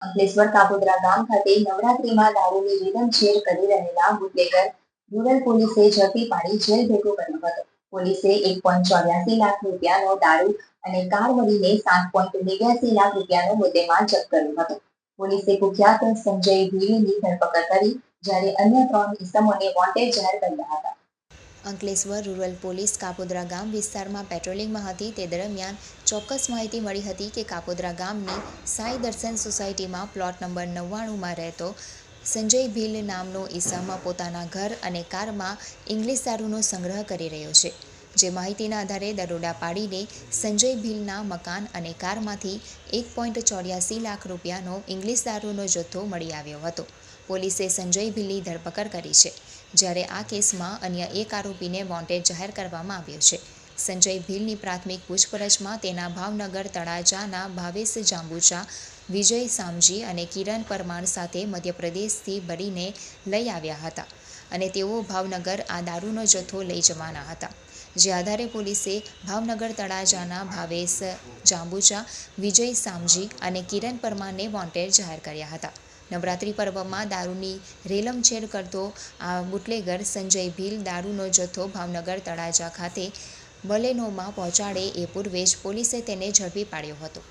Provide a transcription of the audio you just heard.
અંકલેશ્વર કાપોદ્રા ગામ ખાતે નવરાત્રીમાં દારૂની વિલંબછેડ કરી રહેલા બુટલેગર રૂરલ પોલીસે ઝડપી પાડી જેલ ભેગો કર્યો હતો. પોલીસે 1.84 લાખ રૂપિયાનો દારૂ અને કાર મળીને 7.89 લાખ રૂપિયાનો મુદ્દેમાલ જપ્ત કર્યો હતો. પોલીસે કુખ્યાત સંજય ભીલની ધરપકડ કરી જ્યારે અન્ય 3 ઇસમોને વોન્ટેડ જાહેર કર્યા હતા. અંકલેશ્વર રૂરલ પોલીસ કાપોદ્રા ગામ વિસ્તારમાં પેટ્રોલિંગમાં હતી તે દરમિયાન ચોક્કસ માહિતી મળી હતી કે કાપોદ્રા ગામની સાઈ દર્શન સોસાયટીમાં પ્લોટ નંબર 99માં રહેતો સંજય ભીલ નામનો ઈસમ પોતાના ઘર અને કારમાં ઇંગ્લિશ દારૂનો સંગ્રહ કરી રહ્યો છે. જે માહિતીના આધારે દરોડા પાડીને સંજય ભીલના મકાન અને કારમાંથી 1.84 લાખ રૂપિયાનો ઇંગ્લિશ દારૂનો જથ્થો મળી આવ્યો હતો. પોલીસે સંજય ભીલની ધરપકડ કરી છે, જ્યારે આ કેસમાં અન્ય એક આરોપીને વોન્ટેડ જાહેર કરવામાં આવ્યો છે. સંજય ભીલની પ્રાથમિક પૂછપરછમાં તેના ભાવનગર તળાજાના ભાવેશ જાંબુચા, વિજય સામજી અને કિરણ પરમાર સાથે મધ્યપ્રદેશથી ભરીને લઈ આવ્યા હતા અને તેઓ ભાવનગર આ દારૂનો જથ્થો લઈ જવાના હતા. જે આધારે પોલીસે ભાવનગર તળાજાના ભાવેશ જાંબુચા, વિજય સામજી અને કિરણ પરમારને વોન્ટેડ જાહેર કર્યા હતા. નવરાત્રિ પર્વમાં દારૂની રેલમછેડ કરતો આ બુટલેગર સંજય ભીલ દારૂનો જથ્થો ભાવનગર તળાજા ખાતે બલેનોમાં પહોંચાડે એ પૂર્વે જ પોલીસે તેને ઝડપી પાડ્યો હતો.